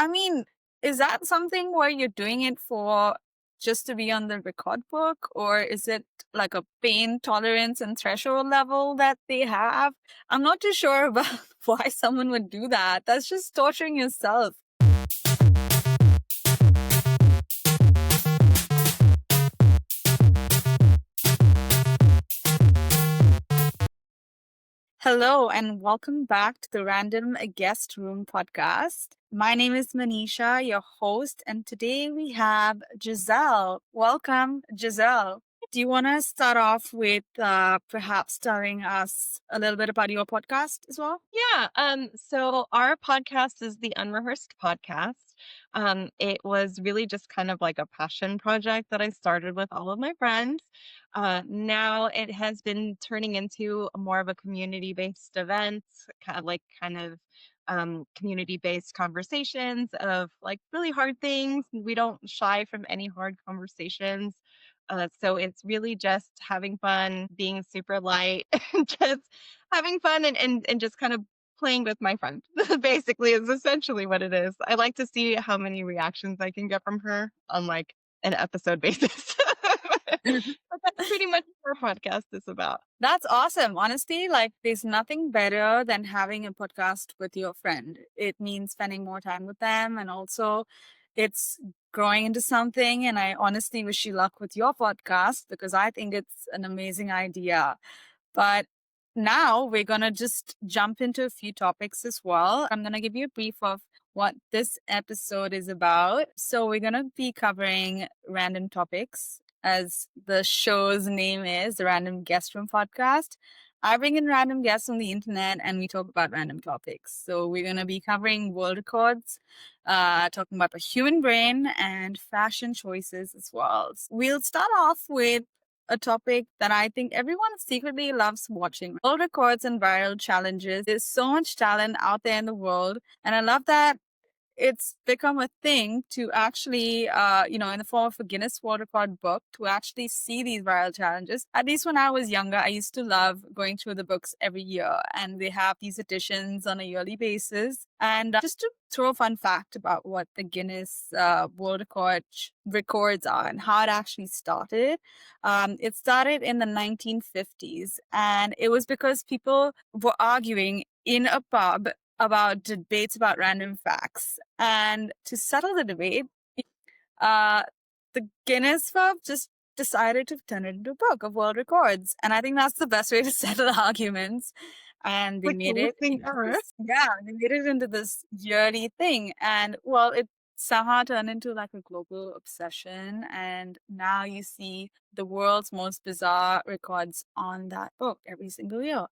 I mean, is that something where you're doing it for just to be on the record book, or is it like a pain tolerance and threshold level that they have? I'm not too sure about why someone would do that. That's just torturing yourself. Hello, and welcome back to the Random Guest Room podcast. My name is Manisha, your host, and today we have Giselle. Welcome, Giselle. Do you want to start off with perhaps telling us a little bit about your podcast as well? Yeah, so our podcast is the Unrehearsed podcast. It was really just kind of like a passion project that I started with all of my friends. Now it has been turning into more of a community-based event, community-based conversations of like really hard things. We don't shy from any hard conversations. So it's really just having fun, being super light, just having fun and just kind of playing with my friend basically is essentially what it is. I like to see how many reactions I can get from her on like an episode basis. But that's pretty much what our podcast is about. That's awesome. Honestly, like there's nothing better than having a podcast with your friend. It means spending more time with them, and also it's growing into something. And I honestly wish you luck with your podcast because I think it's an amazing idea. But now we're going to just jump into a few topics as well. I'm going to give you a brief of what this episode is about. So, we're going to be covering random topics, as the show's name is, the Random Guest Room Podcast. I bring in random guests on the internet and we talk about random topics. So, we're going to be covering world records, talking about the human brain and fashion choices as well. We'll start off with a topic that I think everyone secretly loves watching. World records and viral challenges. There's so much talent out there in the world. And I love that it's become a thing to actually, in the form of a Guinness World Record book, to actually see these viral challenges. At least when I was younger, I used to love going through the books every year, and they have these editions on a yearly basis. And just to throw a fun fact about what the Guinness World records are and how it actually started. It started in the 1950s, and it was because people were arguing in a pub about debates about random facts. And to settle the debate, uh, the Guinness Club just decided to turn it into a book of world records. And I think that's the best way to settle arguments. And they The made it coolest thing into ever. this, yeah, they made it into this yearly thing. And well, it somehow turned into like a global obsession. And now you see the world's most bizarre records on that book every single year.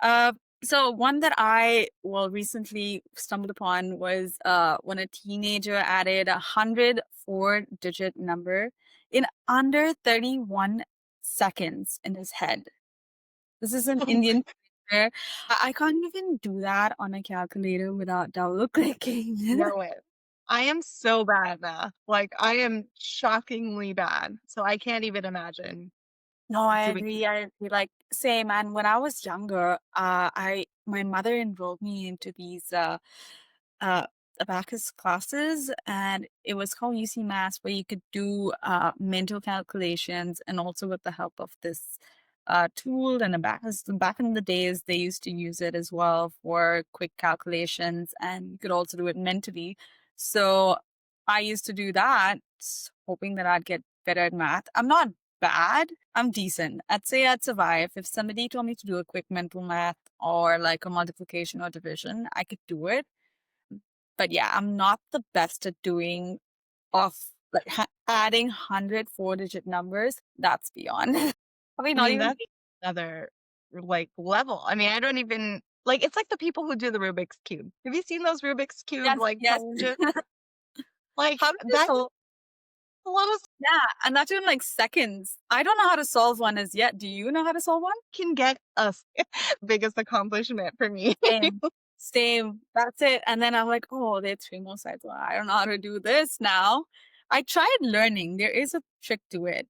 Uh, so one that I recently stumbled upon was when a teenager added 104-digit number in under 31 seconds in his head. This is an Oh my, Indian teenager. I can't even do that on a calculator without double clicking. no way. I am so bad now. Like I am shockingly bad. So I can't even imagine No, I doing agree. I agree. Like same. And when I was younger, my mother enrolled me into these uh, abacus classes, and it was called UC Mass, where you could do mental calculations, and also with the help of this tool and abacus. Back in the days, they used to use it as well for quick calculations, and you could also do it mentally. So I used to do that, hoping that I'd get better at math. I'm not bad. I'm decent. I'd say I'd survive. If somebody told me to do a quick mental math or like a multiplication or division, I could do it. But yeah, I'm not the best at doing off like adding 104-digit numbers. That's beyond. I mean, I not mean, even that's another like level. I mean, I don't even like it's like the people who do the Rubik's Cube. Have you seen those Rubik's Cube yes, like yes. challenges? Like How do you that's solve? the lowest Yeah, and that's in like seconds. I don't know how to solve one as yet. Do you know how to solve one? can get us biggest accomplishment for me. Same. Same. That's it. And then I'm like, oh, there are three more sides. Well, I don't know how to do this now. I tried learning. There is a trick to it.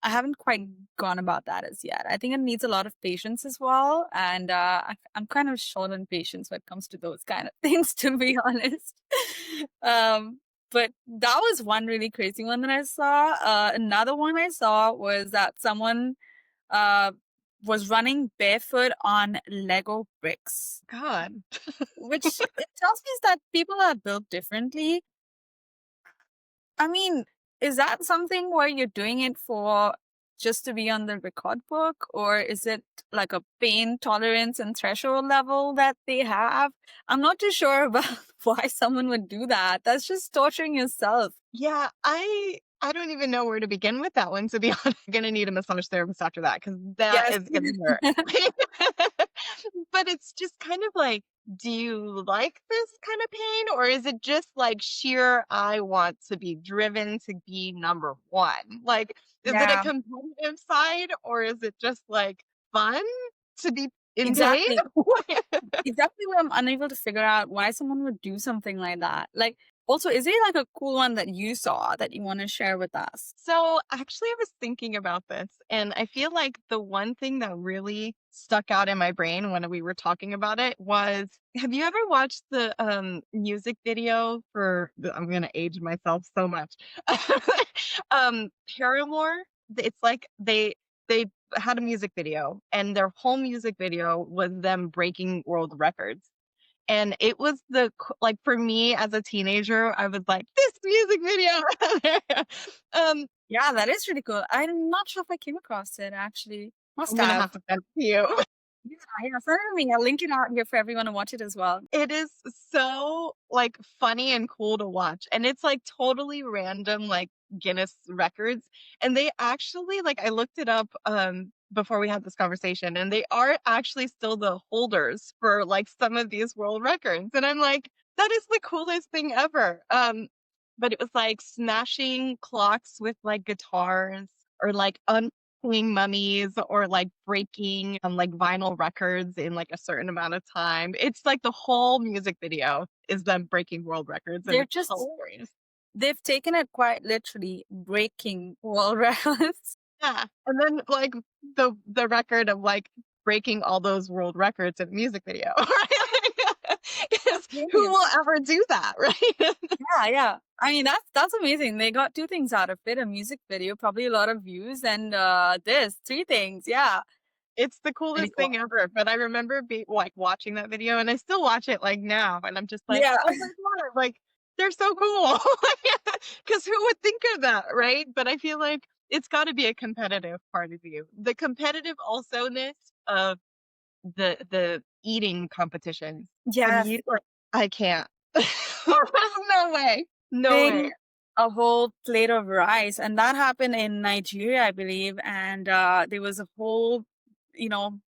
I haven't quite gone about that as yet. I think it needs a lot of patience as well, and I'm kind of short on patience when it comes to those kind of things, to be honest. Um, but that was one really crazy one that I saw. Another one I saw was that someone uh was running barefoot on Lego bricks, God. which it tells me is that people are built differently. I mean, is that something where you're doing it for just to be on the record book, or is it like a pain tolerance and threshold level that they have? I'm not too sure about why someone would do that. That's just torturing yourself. Yeah, I don't even know where to begin with that one, to be honest. I'm gonna need a massage therapist after that because that Yes. is gonna hurt. But it's just kind of like, do you like this kind of pain, or is it just like sheer I want to be driven to be number one? Like, is it a Yeah, competitive side, or is it just like fun to be in pain? exactly. Exactly what I'm unable to figure out why someone would do something like that. Like, also, is there like a cool one that you saw that you want to share with us? So actually, I was thinking about this, and I feel like the one thing that really stuck out in my brain when we were talking about it was, have you ever watched the music video for I'm gonna age myself so much. Paramore? It's like they had a music video, and their whole music video was them breaking world records. And it was like, for me as a teenager, I was like, "This music video." Um, Yeah, that is really cool. I'm not sure if I came across it actually. Must I'm gonna have. have to send it to you. Yeah, yeah, send it to me. I'll link it out here for everyone to watch it as well. It is so, like, funny and cool to watch, and it's, like, totally random, like, Guinness records, and they actually, like, I looked it up, before we had this conversation, and they are actually still the holders for, like, some of these world records, and I'm like, "That is the coolest thing ever." But it was, like, smashing clocks with, like, guitars, or, like, unplugging mummies, or, like, breaking, like, vinyl records in, like, a certain amount of time. It's like the whole music video is them breaking world records, and They're it's just hilarious. they've taken it quite literally, breaking world records. Yeah, and then, like, the record of, like, breaking all those world records in a music video, right? 'Cause who will Genius. ever do that, right? Yeah, yeah. I mean, that's amazing. They got two things out of it, a music video, probably a lot of views, and this, three things. Yeah. It's the Pretty coolest cool. thing ever, but I remember like, watching that video, and I still watch it, like, now, and I'm just like, Yeah. "Oh my god," like, "They're so cool." Because who would think of that, right? But I feel like it's gotta be a competitive part of you. The competitive alsoness of the eating competitions. When Yes. you like, I can't. There's no way. No way. Eating a whole plate of rice, and that happened in Nigeria, I believe. And there was a whole,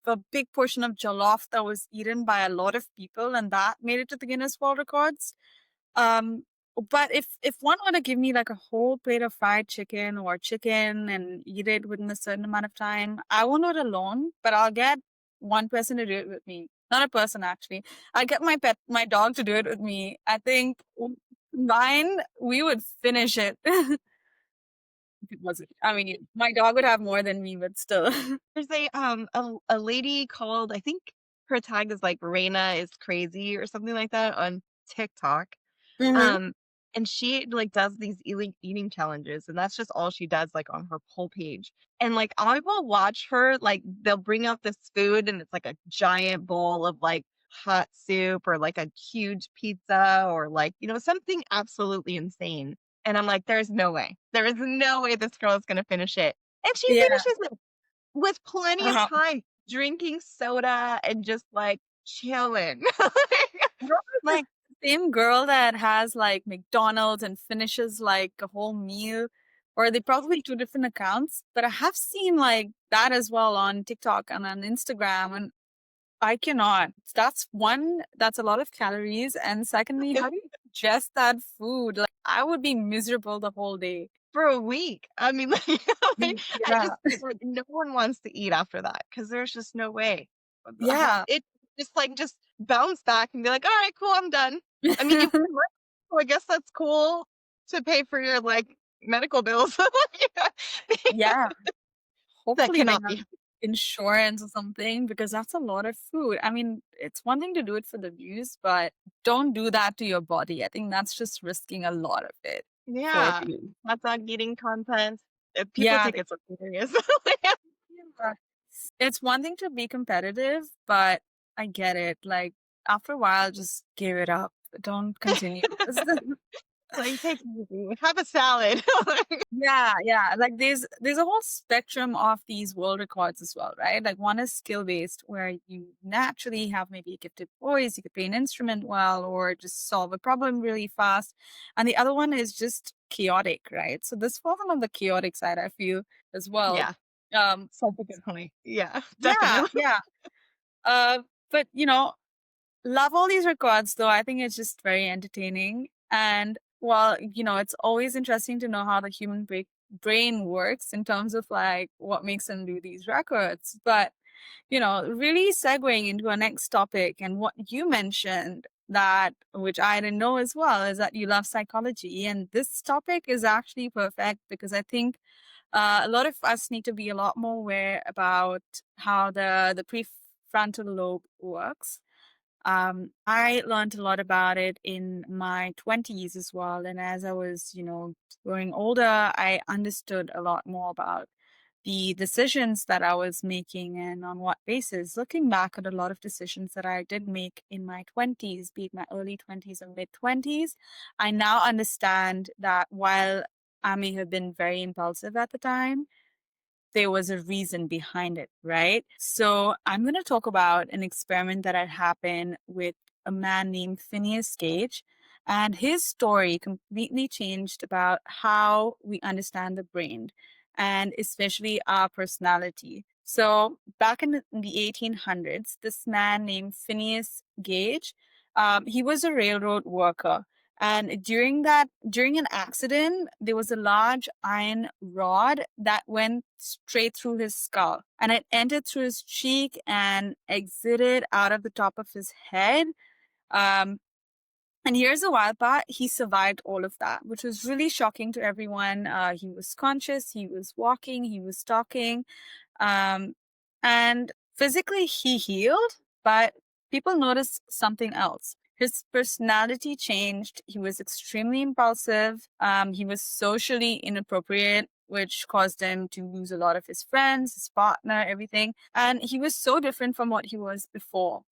a big portion of jollof that was eaten by a lot of people, and that made it to the Guinness World Records. Um, but if one were to give me like a whole plate of fried chicken or chicken and eat it within a certain amount of time, I won't do it alone, but I'll get one person to do it with me. Not a person actually. I'll get my dog to do it with me. I think combined, we would finish it. If it wasn't. I mean, my dog would have more than me, but still. There's a lady called, I think her tag is like Reina is crazy or something like that on TikTok. Hmm. Um, and she, like, does these eating challenges, and that's just all she does, like, on her whole page. And, like, I will watch her, like, they'll bring out this food, and it's like a giant bowl of, like, hot soup, or like a huge pizza, or, like, something absolutely insane. And I'm like, there's no way. There is no way this girl is gonna finish it. And she Yeah. finishes it with plenty of time, drinking soda and just, like, chilling. Like the same girl that has like McDonald's and finishes like a whole meal, or they probably two different accounts, but I have seen like that as well on TikTok and on Instagram, and I cannot. That's one, that's a lot of calories, and secondly, how do you digest that food? Like I would be miserable the whole day. For a week. I mean, like, I Yeah. just no one wants to eat after that because there's just no way. Yeah. It just bounce back and be like, "All right, cool, I'm done." I mean, you put money, so I guess that's cool to pay for your, like, medical bills. Yeah. That hopefully they cannot have be. insurance or something because that's a lot of food. I mean, it's one thing to do it for the views, but don't do that to your body. I think that's just risking a lot of it for Yeah. views. Hot dog eating content. People Yeah, take it so serious. yeah. It's one thing to be competitive, but I get it. Like after a while, just give it up. Don't continue. Like, take it easy. Have a salad. Yeah, yeah. Like there's a whole spectrum of these world records as well, right? Like one is skill based, where you naturally have maybe a gifted voice, you could play an instrument well, or just solve a problem really fast. And the other one is just chaotic, right? So this falls on the chaotic side, I feel as well. Yeah. Um, Such a good point. Yeah, yeah, definitely. yeah. But love all these records though. I think it's just very entertaining. And while, it's always interesting to know how the human brain works in terms of like what makes them do these records. But, really segueing into our next topic and what you mentioned that, which I didn't know as well, is that you love psychology. And this topic is actually perfect because I think a lot of us need to be a lot more aware about how the prefrontal lobe works. I learned a lot about it in my 20s as well. And as I was, growing older, I understood a lot more about the decisions that I was making and on what basis. Looking back at a lot of decisions that I did make in my 20s, be it my early 20s or mid 20s, I now understand that while I may have been very impulsive at the time, there was a reason behind it, right? So I'm going to talk about an experiment that had happened with a man named Phineas Gage. And his story completely changed about how we understand the brain and especially our personality. So back in the 1800s, this man named Phineas Gage, he was a railroad worker. And during an accident, there was a large iron rod that went straight through his skull and it entered through his cheek and exited out of the top of his head. Um, and here's the wild part, he survived all of that, which was really shocking to everyone. He was conscious, he was walking, he was talking. Um, and physically, he healed, but people noticed something else. His personality changed. He was extremely impulsive. He was socially inappropriate, which caused him to lose a lot of his friends, his partner, everything. And he was so different from what he was before,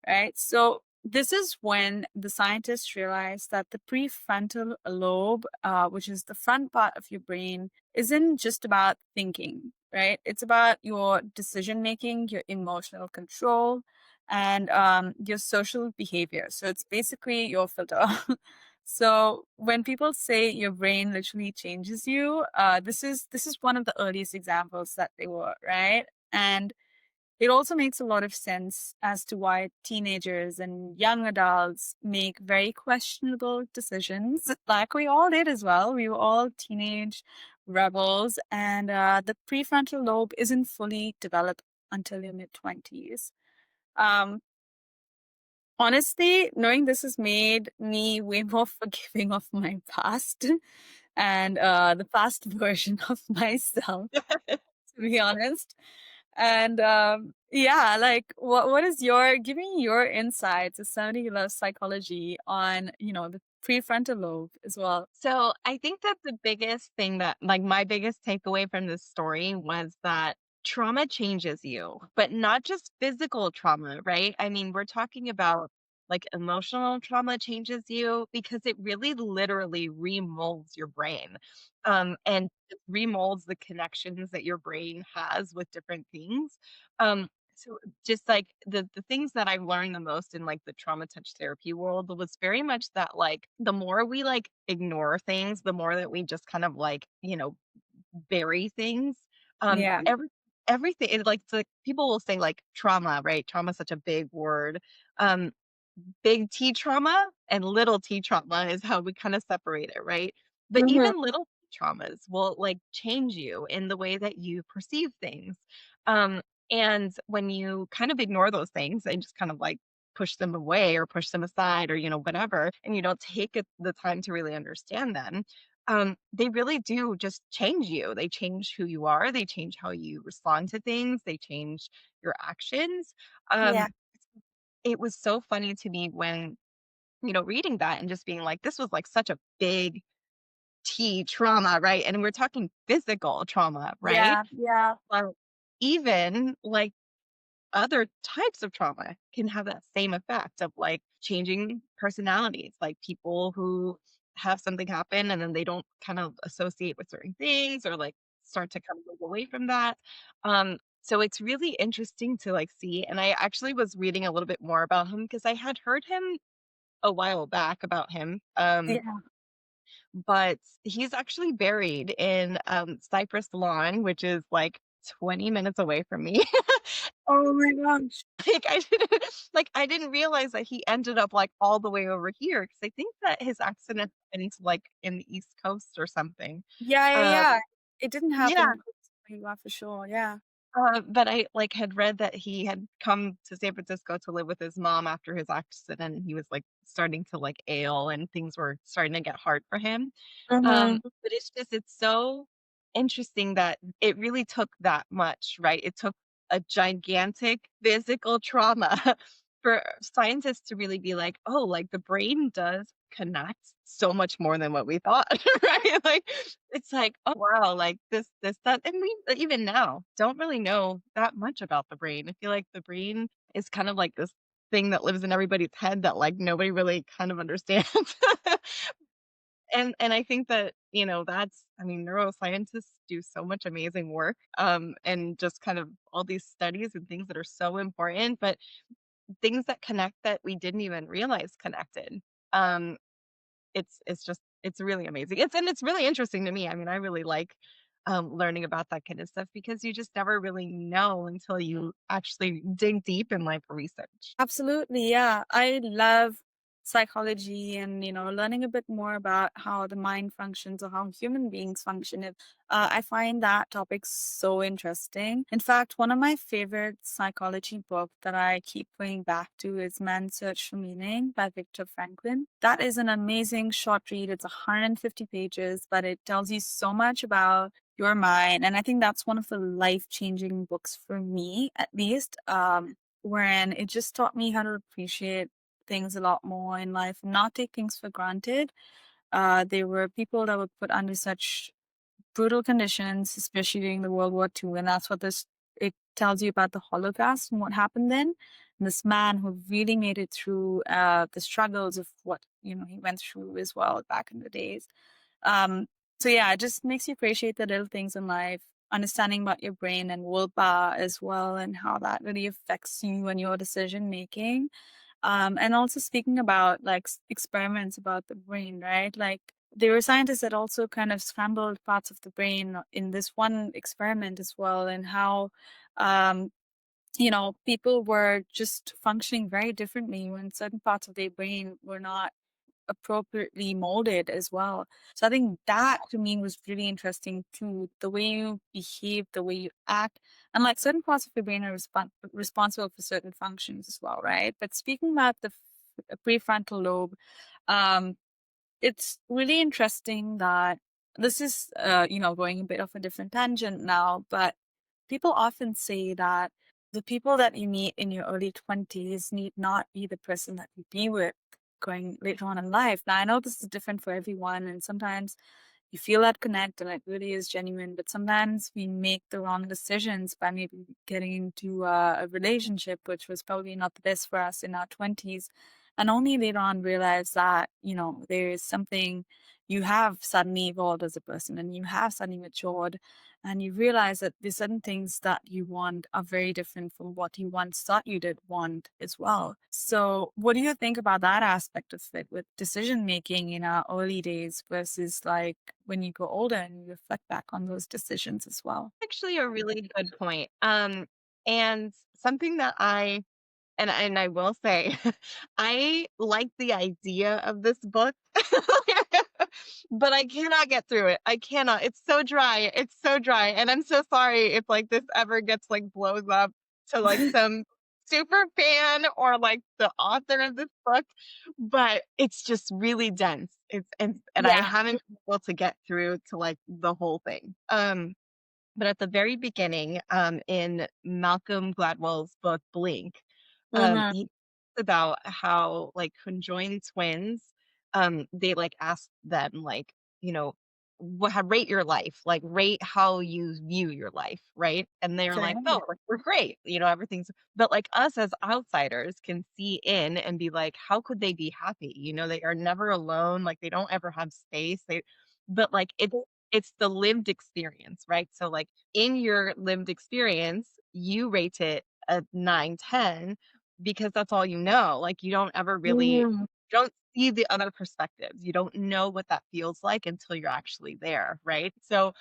right? So, this is when the scientists realized that the prefrontal lobe, which is the front part of your brain, isn't just about thinking, right? It's about your decision making, your emotional control, and your social behavior. So it's basically your filter. So when people say your brain literally changes you, this is one of the earliest examples that they were, right? And it also makes a lot of sense as to why teenagers and young adults make very questionable decisions, like we all did as well. We were all teenage rebels, and the prefrontal lobe isn't fully developed until your mid 20s. Um, Honestly, knowing this has made me way more forgiving of my past and the past version of myself, to be honest. And yeah, like what is your give me your insights as somebody who loves psychology on, the prefrontal lobe as well. So I think that the biggest thing that, like, my biggest takeaway from this story was that trauma changes you, but not just physical trauma, right? I mean, we're talking about like emotional trauma changes you because it really literally remolds your brain, and it remolds the connections that your brain has with different things. So just like the things that I've learned the most in like the trauma touch therapy world was very much that like the more we like ignore things, the more that we just kind of like, bury things. Yeah. Everything it's like people will say like trauma, right? Trauma is such a big word. Um Big T trauma and little t trauma is how we kind of separate it, right? But Mhm. even little traumas will like change you in the way that you perceive things. Um, and when you kind of ignore those things and just kind of like push them away or push them aside or, whatever, and you don't take the time to really understand them, they really do just change you. They change who you are, they change how you respond to things, they change your actions. Yeah. Um, it was so funny to me when, reading that and just being like, this was like such a big T trauma, right? And we're talking physical trauma, right? Yeah. Yeah. But even like other types of trauma can have that same effect of like changing personalities, like people who have something happen and then they don't kind of associate with certain things or like start to kind of move away from that. So it's really interesting to like see. And I actually was reading a little bit more about him because I had heard him a while back about him. Yeah. But he's actually buried in Cypress Lawn, which is like 20 minutes away from me. Oh my gosh. Like, I didn't realize that he ended up, like, all the way over here because I think that his accident happened, like, in the East Coast or something. Yeah, yeah, Um yeah. It didn't Yeah, happen close to where you are for sure, yeah. but I, like, had read that he had come to San Francisco to live with his mom after his accident, and he was, like, starting to, like, ail, and things were starting to get hard for him. Mhm. But it's so interesting that it really took that much, right? It took a gigantic physical trauma for scientists to really be like, "Oh, like, the brain does connect so much more than what we thought," right? Like, it's like, "Oh, wow, like, that," and we even now don't really know that much about the brain. I feel like the brain is kind of like this thing that lives in everybody's head that, like, nobody really kind of understands. And I think that, that's I mean, neuroscientists do so much amazing work, and just kind of all these studies and things that are so important, but things that connect that we didn't even realize connected. Um, it's really amazing. It's really interesting to me. I mean, I really like, learning about that kind of stuff because you just never really know until you actually dig deep and, like, research. Absolutely, yeah. I love psychology and, learning a bit more about how the mind functions or how human beings function. I find that topic so interesting. In fact, one of my favorite psychology books that I keep going back to is Man's Search for Meaning by Viktor Franklin. That is an amazing short read. It's 150 pages, but it tells you so much about your mind. And I think that's one of the life-changing books for me, at least. Wherein it just taught me how to appreciate things a lot more in life, not take things for granted. There were people that were put under such brutal conditions, especially during the World War II, and that's what this it tells you about the Holocaust and what happened then. And this man who really made it through the struggles of what he went through as well back in the days. Um, so yeah, it just makes you appreciate the little things in life, understanding about your brain and willpower as well, and how that really affects you and your decision making. And also speaking about like experiments about the brain, right? Like there were scientists that also kind of scrambled parts of the brain in this one experiment as well, and how um, people were just functioning very differently when certain parts of their brain were not appropriately molded as well. So I think that to me was really interesting too. The way you behave, the way you act, and like certain parts of your brain are responsible for certain functions as well, right? But speaking about the prefrontal lobe, um, it's really interesting that this is, going a bit of a different tangent now, but people often say that the people that you meet in your early 20s need not be the person that you be with going later on in life. Now, I know this is different for everyone, and sometimes you feel that connect and it really is genuine, but sometimes we make the wrong decisions by maybe getting into a relationship, which was probably not the best for us in our 20s. And only later on realize that, there is something you have suddenly evolved as a person and you have suddenly matured and you realize that there's certain things that you want are very different from what you once thought you did want as well. So, what do you think about that aspect of it with decision making in our early days versus like when you go older and you reflect back on those decisions as well? Actually a really good point. And something that and I will say, I like the idea of this book, but I cannot get through it. I cannot. It's so dry. It's so dry. And I'm so sorry if like this ever gets like blows up to like some super fan or like the author of this book, but it's just really dense. And I Yeah. haven't been able to get through to like the whole thing. But at the very beginning, in Malcolm Gladwell's book Blink, Mhm. he talks about how like conjoined twins, they like ask them like, you know, rate your life, like rate how you view your life, right? And they're Okay. like, oh, like, we're great, everything's. But like us as outsiders can see in and be like, how could they be happy? They are never alone, like they don't ever have space. But like it's the lived experience, right? So, like, in your lived experience, you rate it a 9, 10 because that's all you know. Like, you don't ever really Mm. you don't see the other perspectives. You don't know what that feels like until you're actually there, right? So,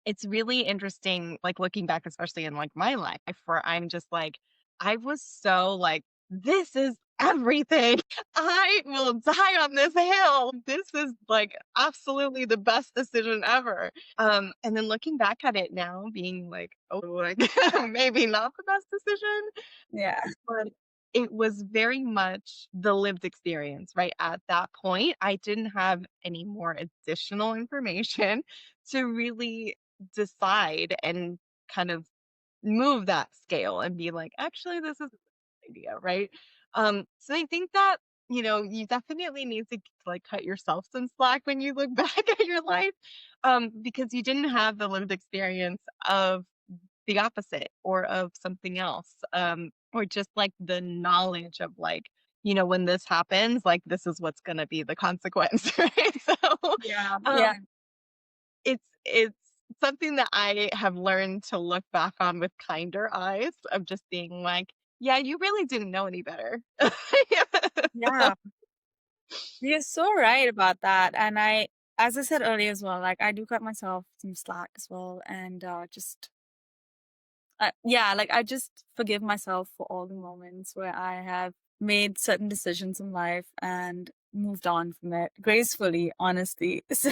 it's really interesting, like, looking back, especially in, like, my life, where I'm just like, I was so like, "This is everything. I will die on this hill. This is, like, absolutely the best decision ever." And then looking back at it now, being like, "Oh, like, maybe not the best decision," Yeah. but it was very much the lived experience, right? At that point, I didn't have any more additional information to really decide and kind of move that scale and be like, actually, this is a good idea, right? So I think that, you definitely need to like cut yourself some slack when you look back at your life, because you didn't have the lived experience of the opposite or of something else, or just like the knowledge of like, when this happens, like this is what's going to be the consequence, right? So, Yeah. Yeah. um, it's something that I have learned to look back on with kinder eyes of just being like, yeah, you really didn't know any better. Yeah. You're so right about that. And as I said earlier as well, like I do cut myself some slack as well. And just, yeah, like I just forgive myself for all the moments where I have made certain decisions in life and moved on from it gracefully, honestly. So,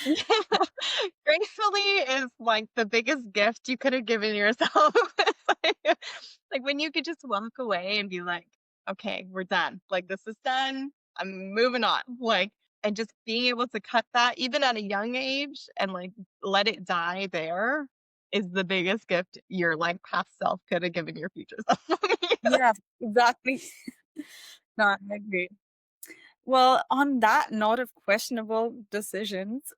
Yeah. Gracefully is like the biggest gift you could have given yourself. It's like when you could just walk away and be like, okay, we're done. Like this is done. I'm moving on. Like, and just being able to cut that even at a young age and like let it die there is the biggest gift your like past self could have given your future self. yeah, exactly. No, I agree. Well, on that note of questionable decisions,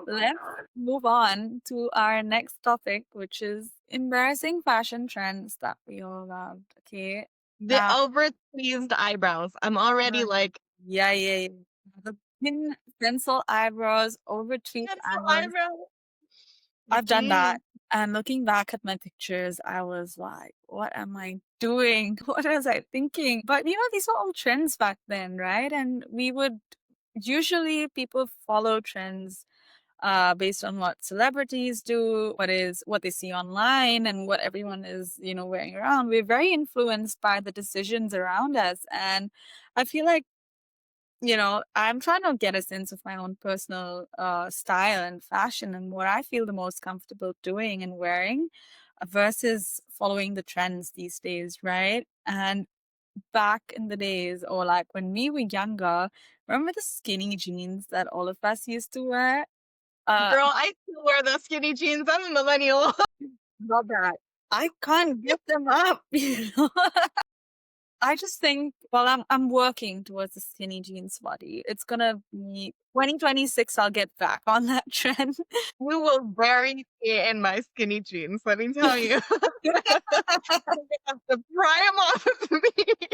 let's move on to our next topic, which is embarrassing fashion trends that we all love. Okay. The Now, over tweezed eyebrows. I'm already uh, like, yeah, yeah, yeah. The thin pencil eyebrows, over tweaked pencil eyebrows. eyebrow. I've done Mm. that. And looking back at my pictures, I was like, what am I doing? What was I thinking? But these were all trends back then, right? And we would usually people follow trends based on what celebrities do, what they see online and what everyone is, wearing around. We're very influenced by the decisions around us. And I feel like I'm trying to get a sense of my own personal style and fashion and what I feel the most comfortable doing and wearing versus following the trends these days, right? And back in the days, or like when we were younger, remember the skinny jeans that all of us used to wear? Uh, Girl, I still wear those skinny jeans. I'm a millennial. Love that. I can't give them up, I just think, well, I'm working towards a skinny jeans body. It's gonna be 2026. I'll get back on that trend. You will bury me in my skinny jeans, let me tell you. You have to pry them off of me.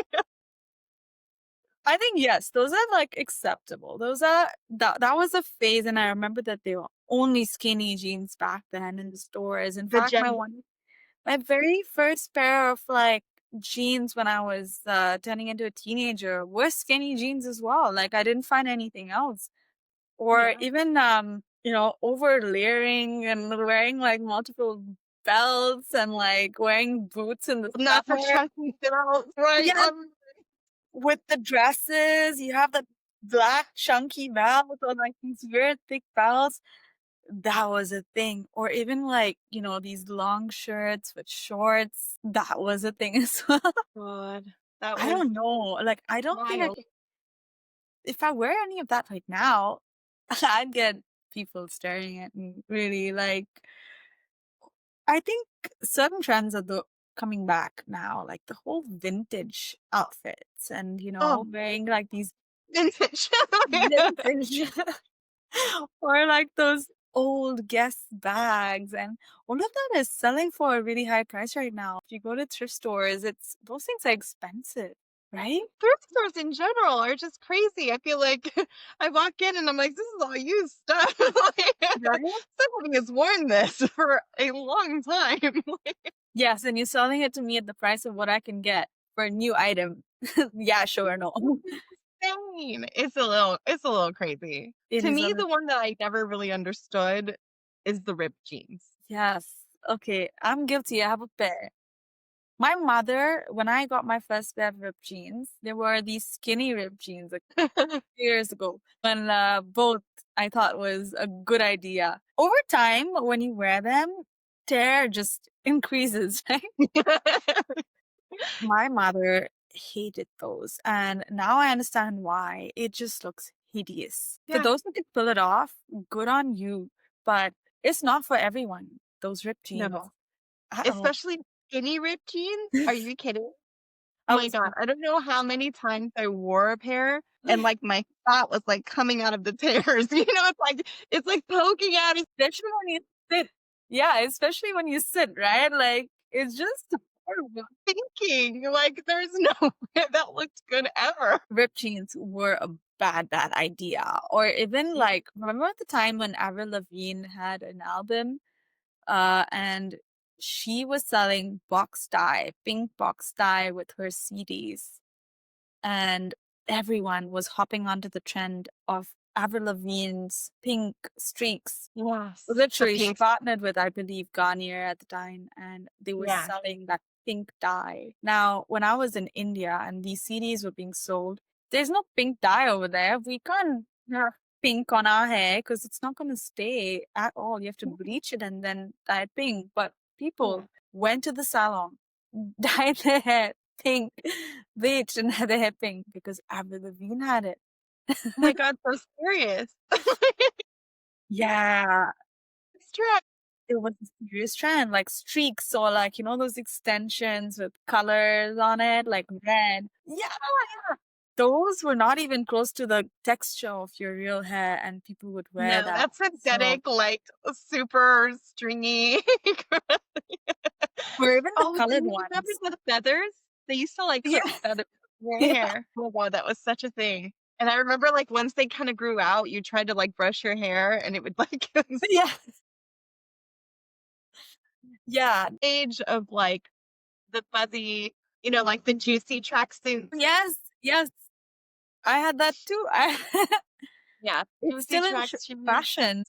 I think yes, those are like acceptable. Those are that was a phase, and I remember that they were only skinny jeans back then in the stores. In The fact, gem. my very first pair of like jeans when I was turning into a teenager were skinny jeans as well. Like I didn't find anything else. Or Yeah. even over layering and wearing like multiple belts and like wearing boots in the Not for summer. chunky belts, right? Yeah, with the dresses, you have the black chunky belt or like these weird thick belts. that was a thing. Or even like, these long shirts with shorts, that was a thing as well. God, that I was don't know. Like, I don't think wild. if I wear any of that like now, I'd get people staring at me really. Like, I think certain trends are coming back now, like the whole vintage outfits and, Oh, wearing like these vintage. vintage or like those old Guess bags, and all of that is selling for a really high price right now. If you go to thrift stores, it's those things are expensive, right? Thrift stores in general are just crazy. I feel like I walk in and I'm like, this is all used stuff. Like, Right? somebody has worn this for a long time. Yes, and you're selling it to me at the price of what I can get for a new item. Yeah, sure, no. Insane. It's a little crazy. It To is me, a the one that I never really understood is the ripped jeans. yes. Okay, I'm guilty. I have a pair. My mother, when I got my first pair of ripped jeans, they were these skinny ripped jeans like years ago when both I thought was a good idea. Over time, when you wear them, tear just increases, right? My mother hated those, and now I understand why. It just looks hideous. For Yeah, those who can pull it off, good on you, but it's not for everyone, those ripped jeans no. at all. Especially skinny ripped jeans. Are you kidding? I My was God, I don't know how many times I wore a pair and like my fat was like coming out of the tears. It's like poking out. It's especially when you sit. Yeah, especially when you sit, right? Like, it's just horrible. thinking like there's no way that looked good ever. Ripped jeans were a bad, bad idea. Or even Yeah. like, remember at the time when Avril Lavigne had an album, and she was selling box tie, pink box tie with her CDs, and everyone was hopping onto the trend of Avril Lavigne's pink streaks. Yes. The Literally, she pink. partnered with, I believe, Garnier at the time, and they were Yeah. selling that pink dye. Now, when I was in India and these CDs were being sold, there's no pink dye over there. We can't have pink on our hair because it's not going to stay at all. You have to bleach it and then dye it pink. But Yeah. people went to the salon, dyed their hair pink, bleached and had their hair pink because Avril Lavigne had it. Oh my God, so serious. Yeah, It's true. it was a serious trend, like streaks or like, those extensions with colors on it, like red. Yeah, yeah. Those were not even close to the texture of your real hair, and people would wear No, that. that's So, synthetic, like super stringy. or even the Oh, do colored you remember ones. the feathers? They used to like Yeah, put feathers in their yeah, hair. Oh my God, that was such a thing. And I remember like once they kind of grew out, you tried to like brush your hair and it would like yeah, yeah. age of like the fuzzy, like the juicy tracksuits. Yes, yes. I had that too. Yeah, It's juicy still in tracksuits. fashion.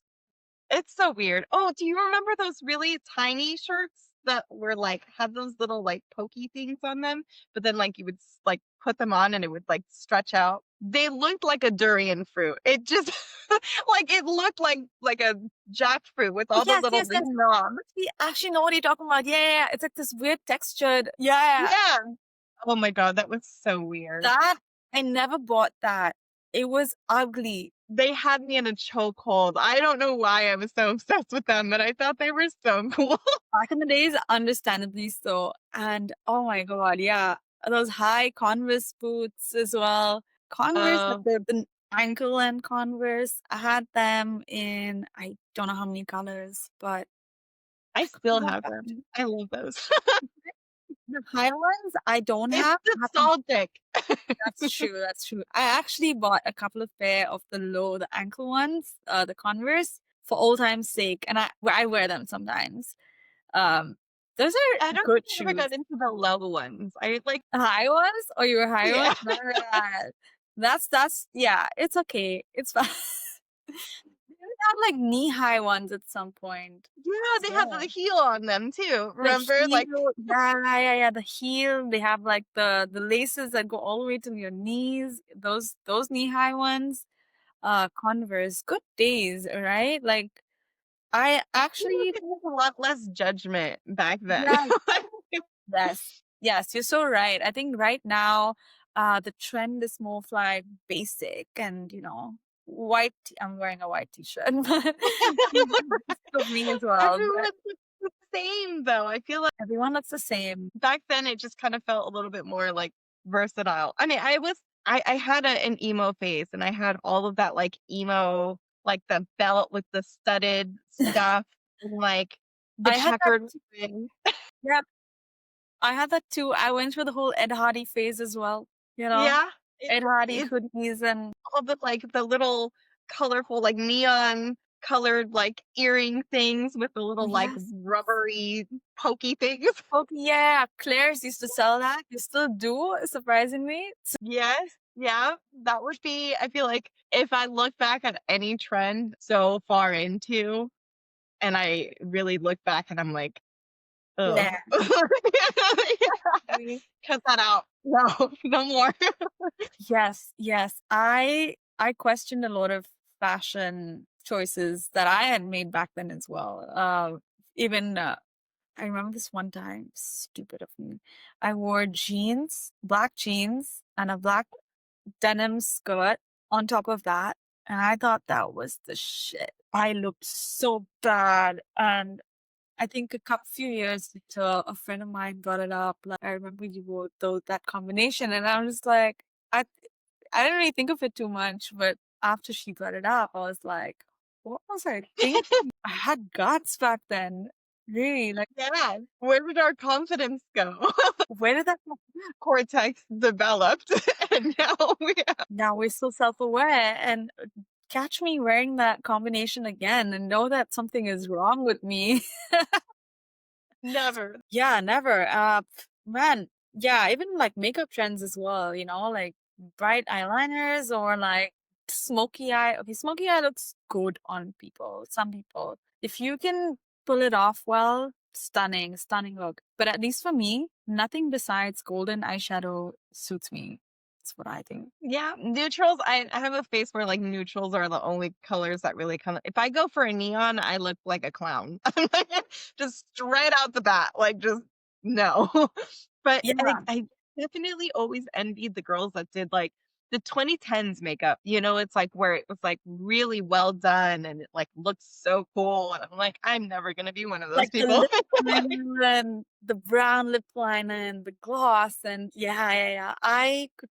It's so weird. Oh, do you remember those really tiny shirts that were like had those little like pokey things on them, but then like you would like put them on and it would like stretch out? They looked like a durian fruit. It just like it looked like a jackfruit with Oh, all the yes, little yes, yes. knobs. We actually know what you're talking about. Yeah, yeah, yeah. It's like this weird textured. Yeah, Yeah. Oh my God, that was so weird. that I never bought that. It was ugly. They had me in a chokehold. I don't know why I was so obsessed with them, but I thought they were so cool. Back in the days, understandably so. And oh my God, yeah. Those high Converse boots as well. Converse, like Um, the ankle and Converse. I had them in I don't know how many colors, but I I couldn't still go have back. them. I love those. The high ones I don't It's have. I have them. nostalgic. That's true. That's true. I actually bought a couple of pair of the ankle ones, the Converse, for old time's sake, and I wear them sometimes. Um, those are I don't good think I ever shoes. got into the low ones. I like The high ones, or your high ones? yeah. Nah, that's yeah. It's okay. It's fine. We had like knee high ones at some point Yeah, as they had the well. heel on them too. The Remember? Like heel, yeah, yeah, yeah. The heel. They have like the laces that go all the way to your knees. Those knee high ones. Converse. Good days, right? Like I I feel like actually, there was a lot less judgment back then. yeah, yes, yes, you're so right. I think right now, the trend is more of like basic and, white. I'm wearing a white t-shirt, but this is me as well. Everyone But looks the same though. I feel like everyone looks the same. back then it just kind of felt a little bit more like versatile. I mean, I had an emo phase and I had all of that like emo, like the belt with the studded stuff and like the I had that. checkered thing. Yeah, I had that too. I went through the whole Ed Hardy phase as well. You know, Yeah. It, Ed Hardy it hoodies and all the like the little colorful like neon colored like earring things with the oh little like yes. rubbery pokey things. Okay, yeah, Claire's used to sell that. They still do, surprisingly. Yes. Yeah. That would be, I feel like if I look back at any trend so far into and I really look back and I'm like, oh, Yeah. cut that out. No, no more. Yes, yes. I questioned a lot of fashion choices that I had made back then as well. Even I remember this one time, stupid of me. I wore jeans, black jeans, and a black denim skirt on top of that, and I thought that was the shit. I looked so bad, and I think a couple few years later, a friend of mine brought it up. Like, I remember you wore that combination, and I was just like, I didn't really think of it too much, but after she brought it up, I was like, what was I thinking? I had guts back then. Really, like, Yeah. Where did our confidence go? where did that come? Cortex developed and now we have Now we're so self-aware, and catch me wearing that combination again and know that something is wrong with me. never. Yeah, never. Man, yeah, even like makeup trends as well, like bright eyeliners or like smoky eye. Okay, smoky eye looks good on people, some people. If you can pull it off well, stunning, stunning look. But at least for me, nothing besides golden eyeshadow suits me. That's what I think. Yeah, neutrals. I have a face where like neutrals are the only colors that really come. If I go for a neon, I look like a clown. I'm like, just straight out the bat, like just no. But Yeah, I definitely always envied the girls that did like the 2010s makeup. You know, it's like where it was like really well done and it like looks so cool. And I'm like, I'm never gonna be one of those like the people. lip liner and the brown lip liner and the gloss and yeah, yeah, yeah. I could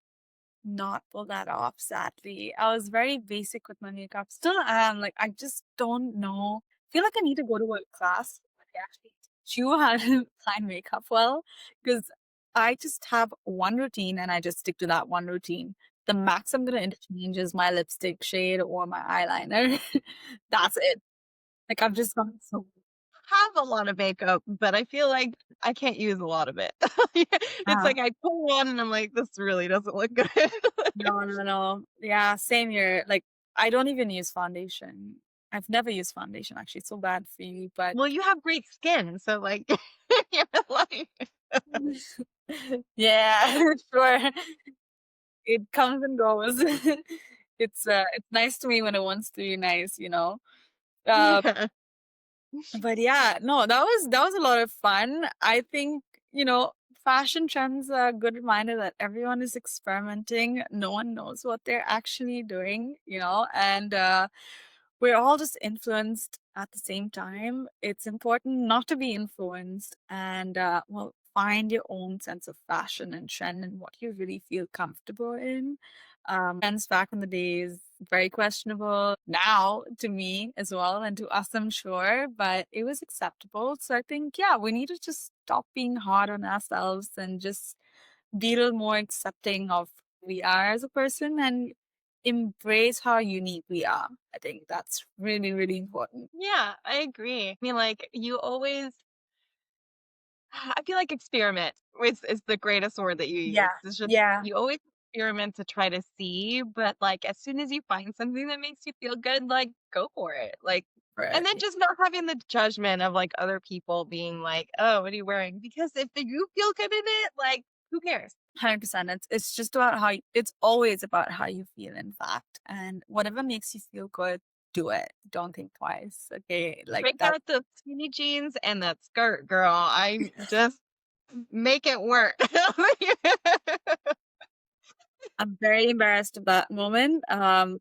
not pull that off, sadly. I was very basic with my makeup. Still am. Like, I just don't know. Feel like I need to go to a class where they actually teach you how to apply makeup well. Because I just have one routine and I just stick to that one routine. The max I'm gonna interchange is my lipstick shade or my eyeliner. That's it. Like I've just gotten so Have a lot of makeup, but I feel like I can't use a lot of it. It's uh, like I put one and I'm like, this really doesn't look good. no, no, no. Yeah, same here. Like I don't even use foundation. I've never used foundation actually. It's so bad for you, but Well, you have great skin, so like you're like yeah, sure. It comes and goes. It's nice to me when it wants to be nice. Uh yeah. but yeah, no, that was a lot of fun. I think, fashion trends are a good reminder that everyone is experimenting. No one knows what they're actually doing, and we're all just influenced at the same time. It's important not to be influenced and, well, find your own sense of fashion and trend and what you really feel comfortable in. Trends back in the days, very questionable now to me as well, and to us, I'm sure, but it was acceptable. So I think, yeah, we need to just stop being hard on ourselves and just be a little more accepting of who we are as a person and embrace how unique we are. I think that's really, really important. Yeah, I agree. I mean, like you always I feel like experiment is the greatest word that you use. Yeah. It's just Yeah. you always experiment to try to see, but like as soon as you find something that makes you feel good, like go for it. Like and then Right. just not having the judgment of like other people being like, "Oh, what are you wearing?" Because if you feel good in it, like who cares? 100%. It's just about it's always about how you feel, in fact. And whatever makes you feel good, do it. Don't think twice. Okay. Like Break that. out the skinny jeans and that skirt, girl. I just make it work. I'm very embarrassed of that moment. Now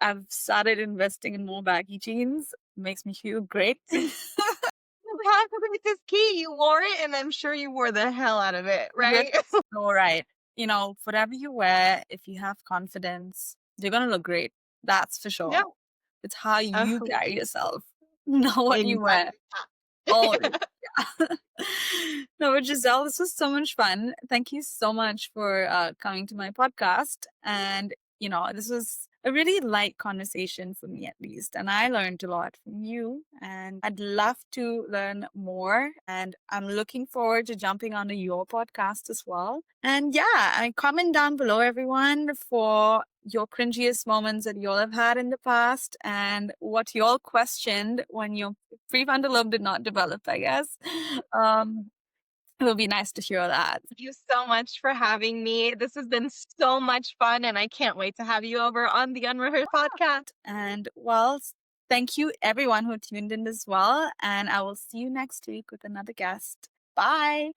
I've started investing in more baggy jeans. Makes me feel great. Confidence is key. You wore it, and I'm sure you wore the hell out of it, You're right? so right. You know, whatever you wear, if you have confidence, you're gonna look great. That's for Yeah. sure. It's how you Oh, carry yourself, not what you wear. exactly. Oh, yeah. No, but Giselle, this was so much fun. Thank you so much for coming to my podcast. And, you know, this was a really light conversation for me, at least. And I learned a lot from you. And I'd love to learn more. And I'm looking forward to jumping onto your podcast as well. And yeah, I comment down below, everyone, for your cringiest moments that you'll have had in the past and what y'all questioned when your prefrontal lobe did not develop, I guess. Um, it would be nice to hear that. Thank you so much for having me. This has been so much fun, and I can't wait to have you over on the Unrehearsed podcast. And well, thank you everyone who tuned in as well. And I will see you next week with another guest. Bye.